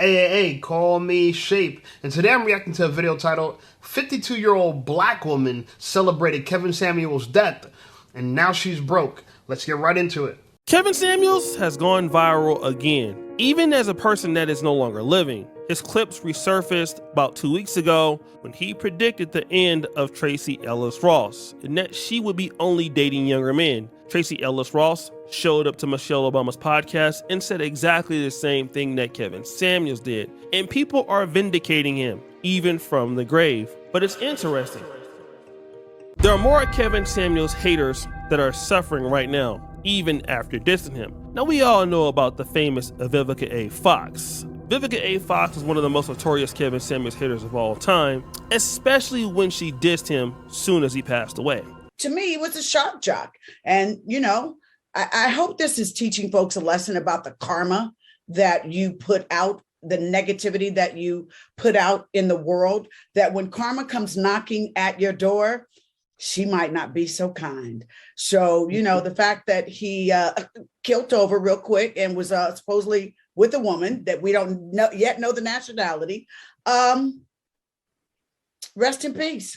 Hey, call me Shape. And today I'm reacting to a video titled 52-year-old black woman celebrated Kevin Samuels' death, and now she's broke. Let's get right into it. Kevin Samuels has gone viral again, even as a person that is no longer living. His clips resurfaced about 2 weeks ago when he predicted the end of Tracee Ellis Ross and that she would be only dating younger men. Tracee Ellis Ross showed up to Michelle Obama's podcast and said exactly the same thing that Kevin Samuels did, and people are vindicating him, even from the grave. But it's interesting. There are more Kevin Samuels haters that are suffering right now, even after dissing him. Now, we all know about the famous Vivica A. Fox. Vivica A. Fox is one of the most notorious Kevin Samuels haters of all time, especially when she dissed him soon as he passed away. To me, it was a shock jock. And, I hope this is teaching folks a lesson about the karma that you put out, the negativity that you put out in the world, that when karma comes knocking at your door, she might not be so kind. So, the fact that he killed over real quick and was supposedly with a woman that we don't yet know the nationality, rest in peace.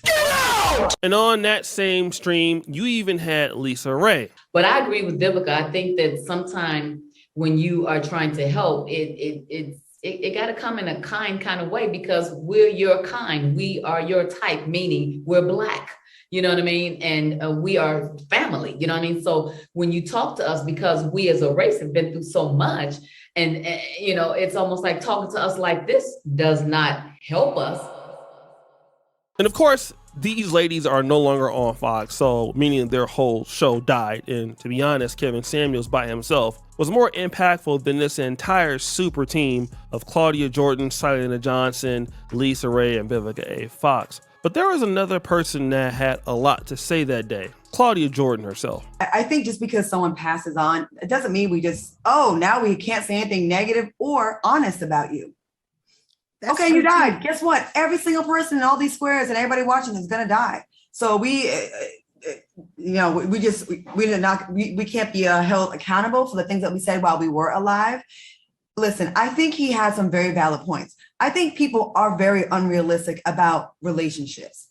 And on that same stream, you even had Lisa Ray. But I agree with Vivica. I think that sometimes when you are trying to help, it got to come in a kind of way, because we're your kind. We are your type, meaning we're Black. You know what I mean? And we are family, you know what I mean? So when you talk to us, because we as a race have been through so much, and it's almost like talking to us like this does not help us. And of course, these ladies are no longer on Fox, so meaning their whole show died. And to be honest, Kevin Samuels by himself was more impactful than this entire super team of Claudia Jordan, Silena Johnson, Lisa Ray, and Vivica A. Fox. But there was another person that had a lot to say that day, Claudia Jordan herself. I think just because someone passes on, it doesn't mean we just, now we can't say anything negative or honest about you. That's okay, you died. Guess what? Every single person in all these squares and everybody watching is going to die. So we can't be held accountable for the things that we said while we were alive. Listen, I think he had some very valid points. I think people are very unrealistic about relationships.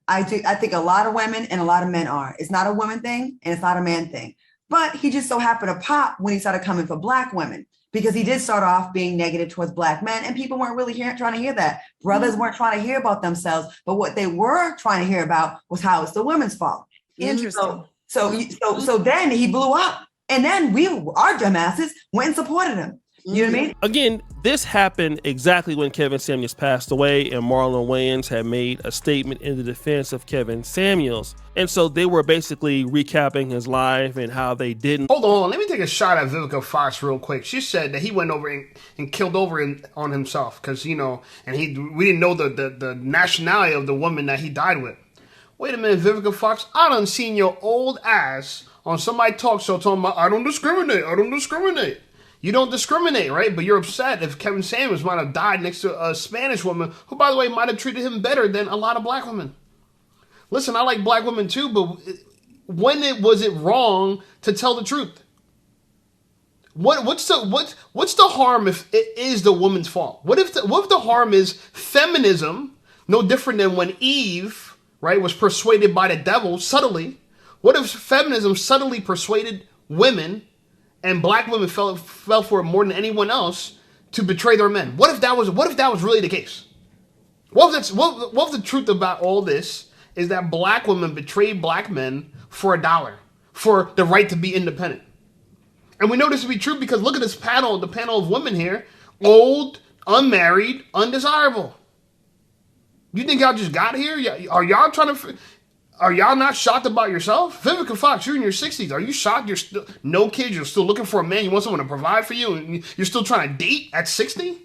I think a lot of women and a lot of men are. It's not a woman thing and it's not a man thing. But he just so happened to pop when he started coming for Black women, because he did start off being negative towards Black men, and people weren't really trying to hear that. Brothers weren't trying to hear about themselves, but what they were trying to hear about was how it's the women's fault. Interesting. So then he blew up, and then our dumbasses went and supported him. You know what I mean? Again, this happened exactly when Kevin Samuels passed away, and Marlon Wayans had made a statement in the defense of Kevin Samuels. And so they were basically recapping his life and how they didn't. Hold on, let me take a shot at Vivica Fox real quick. She said that he went over and killed over on himself because, we didn't know the nationality of the woman that he died with. Wait a minute, Vivica Fox, I done seen your old ass on somebody talk show talking about, I don't discriminate. You don't discriminate, right? But you're upset if Kevin Samuels might have died next to a Spanish woman who, by the way, might have treated him better than a lot of Black women. Listen, I like Black women too, but when was it wrong to tell the truth? What's the harm if it is the woman's fault? What if the harm is feminism, no different than when Eve, right, was persuaded by the devil subtly? What if feminism subtly persuaded women, and Black women fell for it more than anyone else to betray their men? What if that was really the case? What if the truth about all this is that Black women betrayed Black men for $1, for the right to be independent? And we know this to be true because look at this panel, the panel of women here: old, unmarried, undesirable. You think y'all just got here? Are y'all not shocked about yourself? Vivica Fox, you're in your 60s. Are you shocked? You're still no kids. You're still looking for a man. You want someone to provide for you, and you're still trying to date at 60?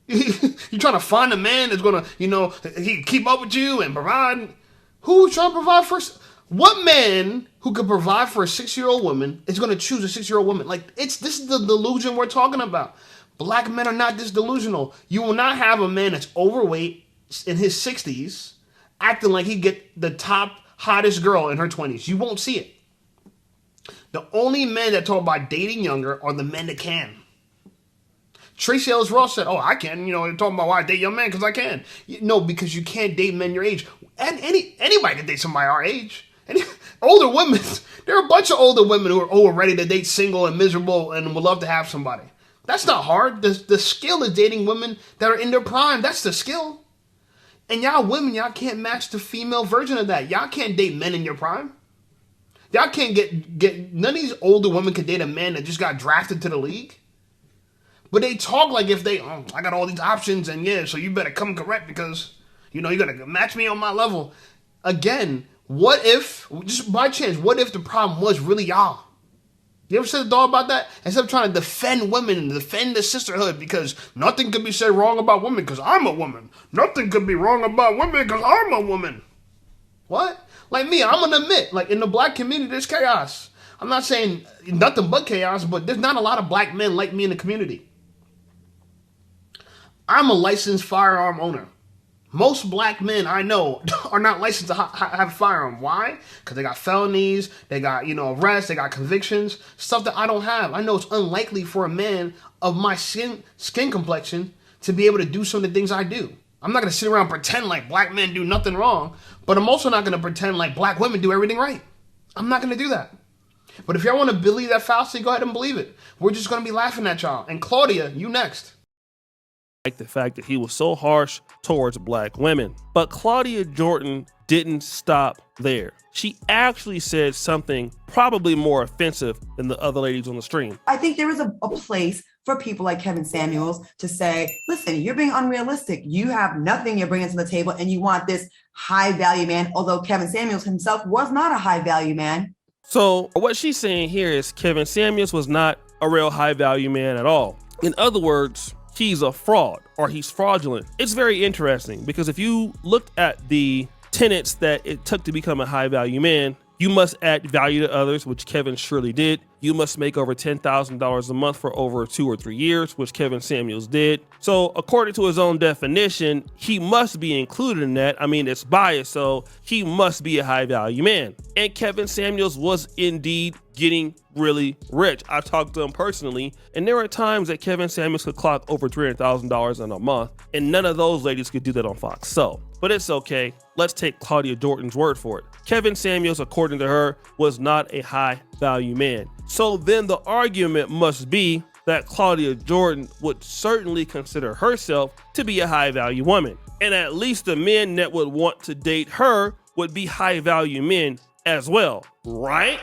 You're trying to find a man that's gonna, he keep up with you and provide. Who's trying to provide first? What man who could provide for a 6-year-old woman is gonna choose a 6-year-old woman? This is the delusion we're talking about. Black men are not this delusional. You will not have a man that's overweight in his 60s acting like he get the top hottest girl in her 20s. You won't see it. The only men that talk about dating younger are the men that can. Tracy Ellis Ross said, "Oh, I can." You're talking about why I date young men because I can. No, because you can't date men your age, and anybody can date somebody our age. Older women, there are a bunch of older women who are ready to date single and miserable and would love to have somebody. That's not hard. The skill is dating women that are in their prime. That's the skill. And y'all women, y'all can't match the female version of that. Y'all can't date men in your prime. Y'all can't get none of these older women can date a man that just got drafted to the league. But they talk like if I got all these options and yeah, so you better come correct because, you gotta match me on my level. Again, what if, just by chance, what if the problem was really y'all? You ever said a thought about that? Instead of trying to defend women and defend the sisterhood because nothing could be said wrong about women because I'm a woman. Nothing could be wrong about women because I'm a woman. What? Like me, I'm gonna admit, like in the black community, there's chaos. I'm not saying nothing but chaos, but there's not a lot of black men like me in the community. I'm a licensed firearm owner. Most black men I know are not licensed to have a firearm. Why? Because they got felonies, they got, arrests, they got convictions, stuff that I don't have. I know it's unlikely for a man of my skin complexion to be able to do some of the things I do. I'm not going to sit around and pretend like black men do nothing wrong, but I'm also not going to pretend like black women do everything right. I'm not going to do that. But if y'all want to believe that fallacy, go ahead and believe it. We're just going to be laughing at y'all. And Claudia, you next. Like the fact that he was so harsh towards black women. But Claudia Jordan didn't stop there. She actually said something probably more offensive than the other ladies on the stream. I think there is a place for people like Kevin Samuels to say, listen, you're being unrealistic. You have nothing you're bringing to the table and you want this high value man, although Kevin Samuels himself was not a high value man. So what she's saying here is Kevin Samuels was not a real high value man at all. In other words, he's a fraud or he's fraudulent. It's very interesting because if you looked at the tenets that it took to become a high value man, you must add value to others, which Kevin surely did. You must make over $10,000 a month for over 2 or 3 years, which Kevin Samuels did. So according to his own definition, he must be included in that. I mean, it's biased, so he must be a high value man. And Kevin Samuels was indeed getting really rich. I talked to him personally, and there were times that Kevin Samuels could clock over $300,000 in a month, and none of those ladies could do that on Fox. So, but it's okay. Let's take Claudia Jordan's word for it. Kevin Samuels, according to her, was not a high value man. So then the argument must be that Claudia Jordan would certainly consider herself to be a high value woman. And at least the men that would want to date her would be high value men as well, right?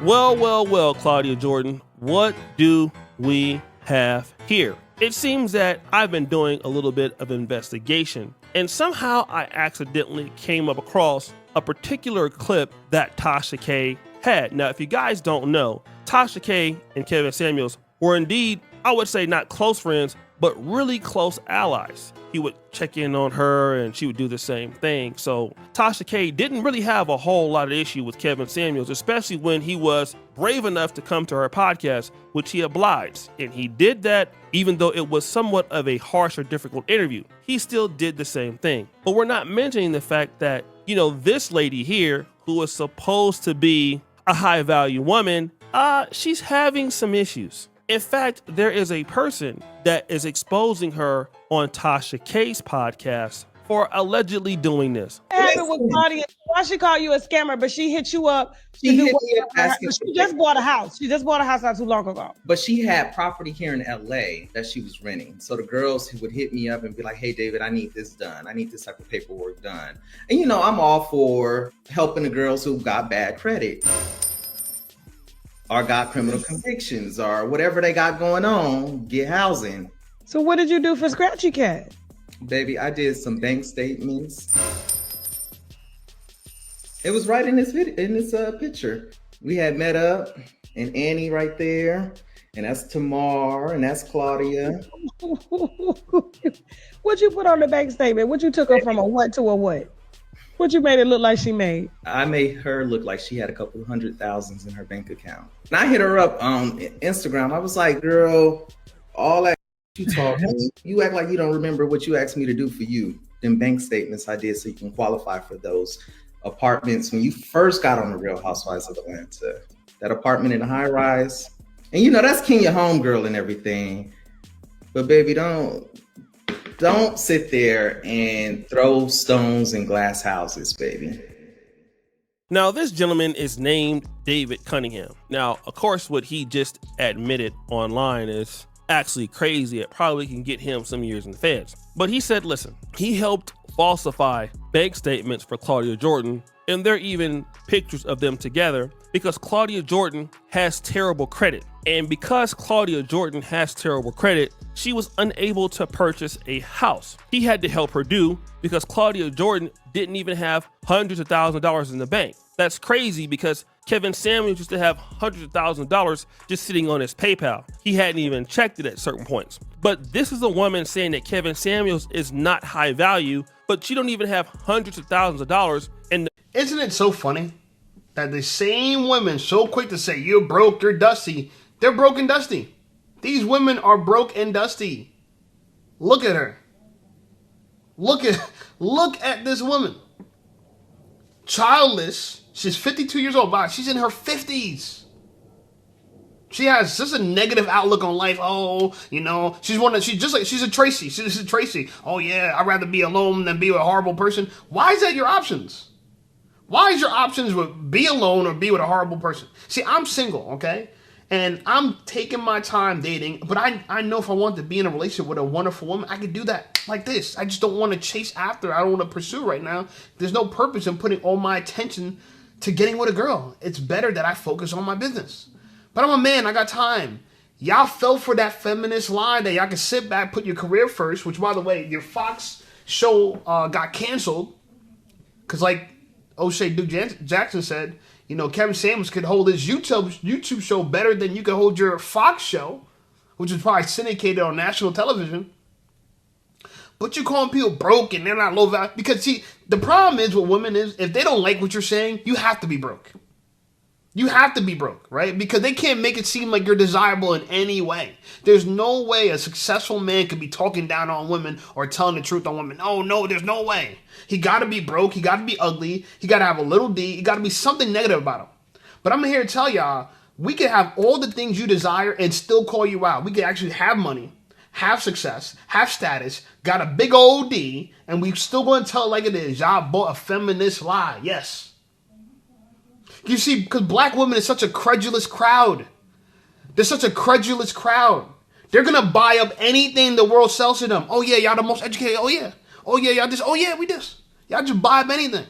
Well, Claudia Jordan, what do we have here? It seems that I've been doing a little bit of investigation, and somehow I accidentally came up across a particular clip that Tasha K had. Now, if you guys don't know, Tasha K and Kevin Samuels were indeed, I would say, not close friends, but really close allies. He would check in on her and she would do the same thing. So Tasha K didn't really have a whole lot of issue with Kevin Samuels, especially when he was brave enough to come to her podcast, which he obliged. And he did that even though it was somewhat of a harsh or difficult interview. He still did the same thing. But we're not mentioning the fact that, this lady here, who is supposed to be a high value woman, she's having some issues. In fact, there is a person that is exposing her on Tasha K's podcast for allegedly doing this. What happened with Claudia? Why she call you a scammer, but she hit you up? She hit me up asking. She just bought a house. She just bought a house not too long ago. But she had property here in LA that she was renting. So the girls would hit me up and be like, hey, David, I need this done. I need this type of paperwork done. And, I'm all for helping the girls who got bad credit or got criminal convictions or whatever they got going on, get housing. So what did you do for Scratchy Cat? Baby, I did some bank statements. It was right in this picture. We had met up, and Annie right there, and that's Tamar, and that's Claudia. What'd you put on the bank statement? What you took her from a what to a what? What you made it look like she made? I made her look like she had a couple of $100,000 in her bank account. And I hit her up on Instagram. I was like, girl, all that you talking, you act like you don't remember what you asked me to do for you. Them bank statements I did so you can qualify for those apartments when you first got on the Real Housewives of Atlanta. That apartment in the high rise. And that's Kenya homegirl and everything. But baby, don't sit there and throw stones in glass houses, baby. Now, this gentleman is named David Cunningham. Now, of course, what he just admitted online is actually crazy. It probably can get him some years in the feds. But he said, listen, he helped falsify bank statements for Claudia Jordan, and there are even pictures of them together because Claudia Jordan has terrible credit. And because Claudia Jordan has terrible credit, she was unable to purchase a house. He had to help her do because Claudia Jordan didn't even have hundreds of thousands of dollars in the bank. That's crazy because Kevin Samuels used to have hundreds of thousands of dollars just sitting on his PayPal. He hadn't even checked it at certain points. But this is a woman saying that Kevin Samuels is not high value, but she don't even have hundreds of thousands of dollars. And isn't it so funny that the same women so quick to say you're broke, you're dusty, they're broke and dusty. These women are broke and dusty. Look at her. Look at this woman. Childless. She's 52 years old. Wow, she's in her 50s. She has just a negative outlook on life. Oh, you know, she's a Tracy. She's a Tracy. Oh yeah, I'd rather be alone than be with a horrible person. Why is that your options? Why is your options with be alone or be with a horrible person? See, I'm single, okay? And I'm taking my time dating, but I know if I want to be in a relationship with a wonderful woman, I could do that like this. I just don't want to chase after. I don't want to pursue right now. There's no purpose in putting all my attention to getting with a girl. It's better that I focus on my business. But I'm a man. I got time. Y'all fell for that feminist lie that y'all can sit back, put your career first, which, by the way, your Fox show got canceled because, like O'Shea Duke Jackson said, you know, Kevin Samuels could hold his YouTube show better than you could hold your Fox show, which is probably syndicated on national television. But you're calling people broke and they're not low value. Because, see, the problem is with women is if they don't like what you're saying, you have to be broke. You have to be broke, right? Because they can't make it seem like you're desirable in any way. There's no way a successful man could be talking down on women or telling the truth on women. Oh, no, there's no way. He got to be broke. He got to be ugly. He got to have a little D. He got to be something negative about him. But I'm here to tell y'all, we can have all the things you desire and still call you out. We can actually have money, have success, have status, got a big old D, and we still going to tell it like it is. Y'all bought a feminist lie. Yes. You see, because black women is such a credulous crowd. They're such a credulous crowd. They're going to buy up anything the world sells to them. Oh, yeah, y'all the most educated. Oh, yeah. Oh, yeah, y'all this. Oh, yeah, we this. Y'all just buy up anything.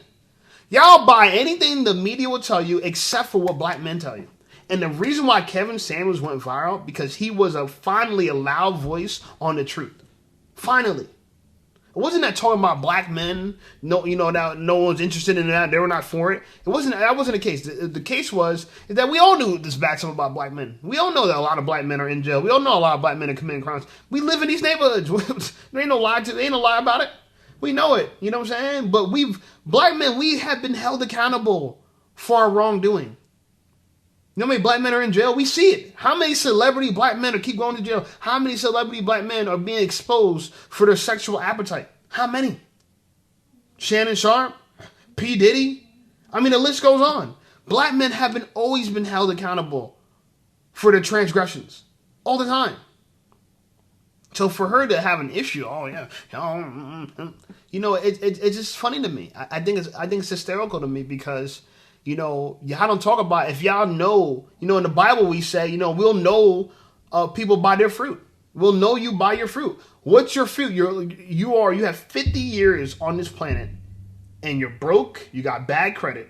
Y'all buy anything the media will tell you except for what black men tell you. And the reason why Kevin Samuels went viral, because he was finally a loud voice on the truth. Finally. It wasn't that talking about black men, no, you know, that no one's interested in that, they were not for it. That wasn't the case. The case was that we all knew this bad stuff about black men. We all know that a lot of black men are in jail. We all know a lot of black men are committing crimes. We live in these neighborhoods. There ain't no lie about it. We know it. You know what I'm saying? But black men, we have been held accountable for our wrongdoing. You know how many black men are in jail? We see it. How many celebrity black men are keep going to jail? How many celebrity black men are being exposed for their sexual appetite? How many? Shannon Sharp? P. Diddy? I mean, the list goes on. Black men have always been held accountable for their transgressions. All the time. So for her to have an issue, oh yeah, you know, it's just funny to me. I think it's hysterical to me because, you know, y'all don't talk about, if y'all know, you know, in the Bible we say, you know, we'll know people by their fruit. We'll know you by your fruit. What's your fruit? You have 50 years on this planet and you're broke, you got bad credit,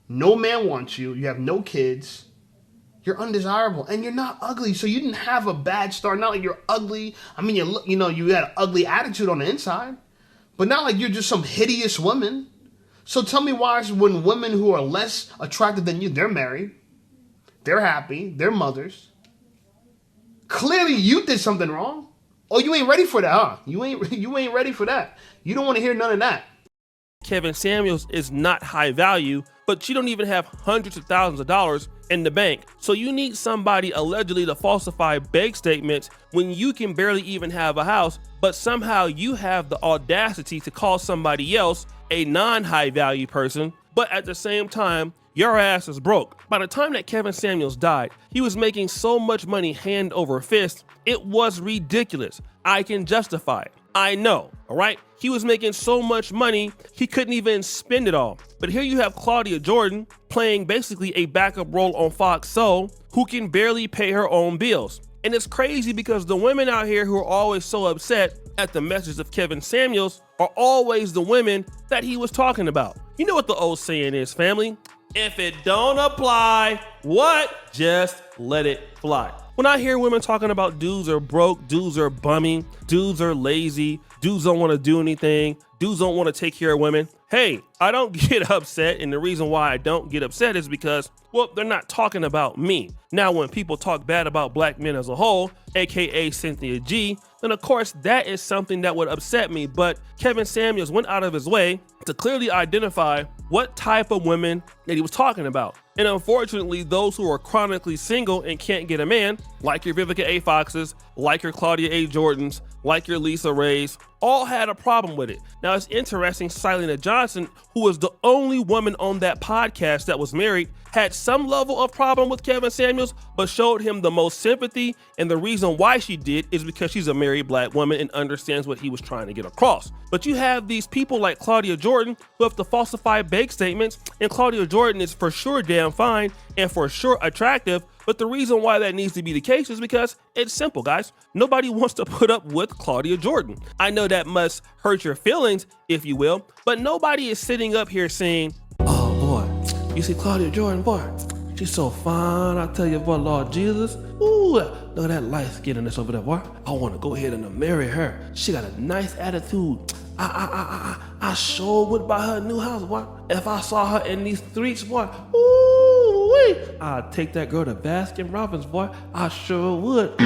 no man wants you, you have no kids, you're undesirable, and you're not ugly, so you didn't have a bad start. Not like you're ugly. I mean, you had an ugly attitude on the inside, but not like you're just some hideous woman. So tell me why when women who are less attractive than you, they're married, they're happy, they're mothers. Clearly you did something wrong. Oh, you ain't ready for that, huh? You ain't ready for that. You don't want to hear none of that. Kevin Samuels is not high value, but she don't even have hundreds of thousands of dollars in the bank. So you need somebody allegedly to falsify bank statements when you can barely even have a house, but somehow you have the audacity to call somebody else a non-high value person, but at the same time, your ass is broke. By the time that Kevin Samuels died, he was making so much money hand over fist, it was ridiculous. I can justify it. I know, all right? He was making so much money, he couldn't even spend it all. But here you have Claudia Jordan playing basically a backup role on Fox Soul, who can barely pay her own bills. And it's crazy because the women out here who are always so upset at the message of Kevin Samuels are always the women that he was talking about. You know what the old saying is, family? If it don't apply, what? Just let it fly. When I hear women talking about dudes are broke, dudes are bumming, dudes are lazy, dudes don't want to do anything, dudes don't want to take care of women, hey, I don't get upset. And the reason why I don't get upset is because, well, they're not talking about me. Now, when people talk bad about black men as a whole, aka Cynthia G, then of course that is something that would upset me. But Kevin Samuels went out of his way to clearly identify what type of women that he was talking about. And unfortunately, those who are chronically single and can't get a man, like your Vivica A. Foxes, like your Claudia A. Jordans, like your Lisa Rays, all had a problem with it. Now, it's interesting, Silena Johnson, who was the only woman on that podcast that was married, had some level of problem with Kevin Samuels, but showed him the most sympathy. And the reason why she did is because she's a married black woman and understands what he was trying to get across. But you have these people like Claudia Jordan who have to falsify bank statements, and Claudia Jordan is for sure damn fine and for sure attractive. But the reason why that needs to be the case is because it's simple, guys. Nobody wants to put up with Claudia Jordan. I know that must hurt your feelings, if you will, but nobody is sitting up here saying, oh boy, you see Claudia Jordan, boy, she's so fine. I tell you, boy, Lord Jesus, ooh, look at that light skinness over there, boy. I want to go ahead and marry her. She got a nice attitude. I sure would buy her a new house, boy. If I saw her in these streets, boy, ooh, wee, I'd take that girl to Baskin Robbins, boy. I sure would.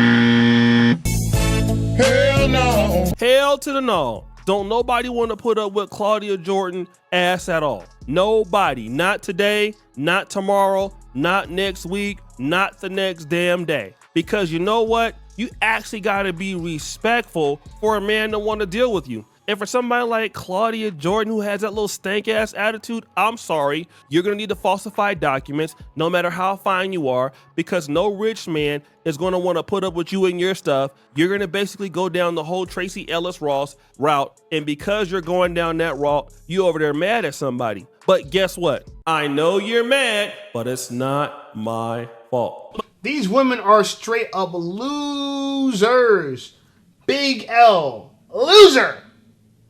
Hell no. Hell to the no. Don't nobody want to put up with Claudia Jordan ass at all. Nobody. Not today, not tomorrow, not next week, not the next damn day. Because you know what? You actually got to be respectful for a man to want to deal with you. And for somebody like Claudia Jordan, who has that little stank ass attitude, I'm sorry, you're going to need to falsify documents no matter how fine you are, because no rich man is going to want to put up with you and your stuff. You're going to basically go down the whole Tracy Ellis Ross route. And because you're going down that route, you over there mad at somebody. But guess what? I know you're mad, but it's not my fault. These women are straight up losers. Big L. Loser.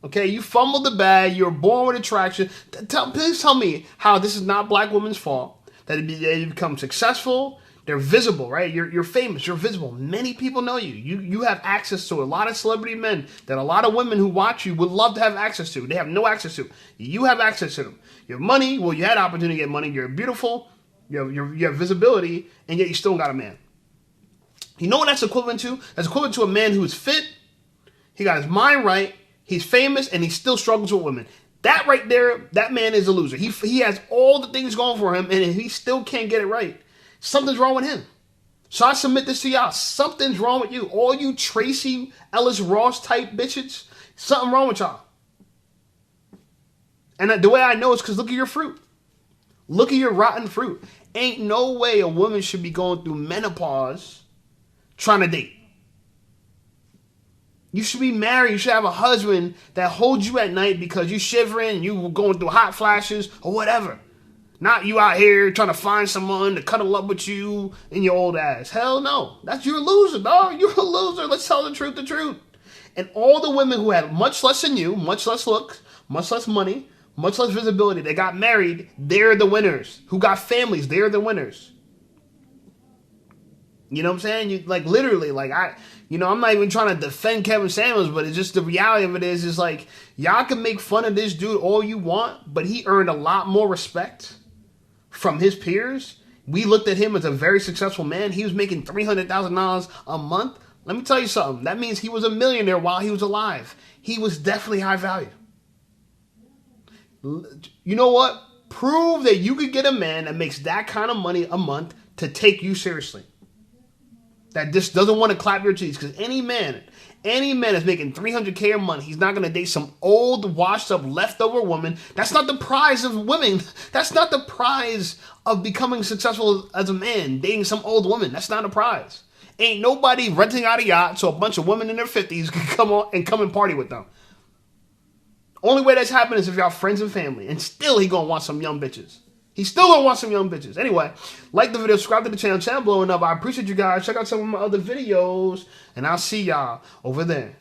Okay, you fumbled the bag. You're born with attraction. Please tell me how this is not black women's fault. That they become successful. They're visible, right? You're famous. You're visible. Many people know you. You have access to a lot of celebrity men that a lot of women who watch you would love to have access to. They have no access to. You have access to them. You have money. Well, you had opportunity to get money. You're beautiful. You have visibility, and yet you still got a man. You know what that's equivalent to? That's equivalent to a man who's fit. He got his mind right. He's famous, and he still struggles with women. That right there, that man is a loser. He has all the things going for him, and he still can't get it right. Something's wrong with him. So I submit this to y'all. Something's wrong with you. All you Tracy Ellis Ross type bitches, something wrong with y'all. And the way I know is because look at your fruit. Look at your rotten fruit. Ain't no way a woman should be going through menopause trying to date. You should be married. You should have a husband that holds you at night because you shivering, you going through hot flashes or whatever. Not you out here trying to find someone to cuddle up with you in your old ass. Hell no. You're a loser, dog. You're a loser. Let's tell the truth. And all the women who had much less than you, much less looks, much less money, much less visibility, they got married, they're the winners. Who got families, they're the winners. You know what I'm saying? You like literally, like I'm not even trying to defend Kevin Samuels, but it's just the reality of it is like y'all can make fun of this dude all you want, but he earned a lot more respect from his peers. We looked at him as a very successful man. He was making $300,000 a month. Let me tell you something. That means he was a millionaire while he was alive. He was definitely high value. You know what? Prove that you could get a man that makes that kind of money a month to take you seriously. That just doesn't want to clap your cheeks. Because any man Any man is making $300K a month, he's not going to date some old, washed up, leftover woman. That's not the prize of women. That's not the prize of becoming successful as a man, dating some old woman. That's not a prize. Ain't nobody renting out a yacht so a bunch of women in their 50s can come and party with them. Only way that's happening is if y'all friends and family. And still he gonna want some young bitches. He still gonna want some young bitches. Anyway, like the video, subscribe to the channel. Channel blowing up. I appreciate you guys. Check out some of my other videos. And I'll see y'all over there.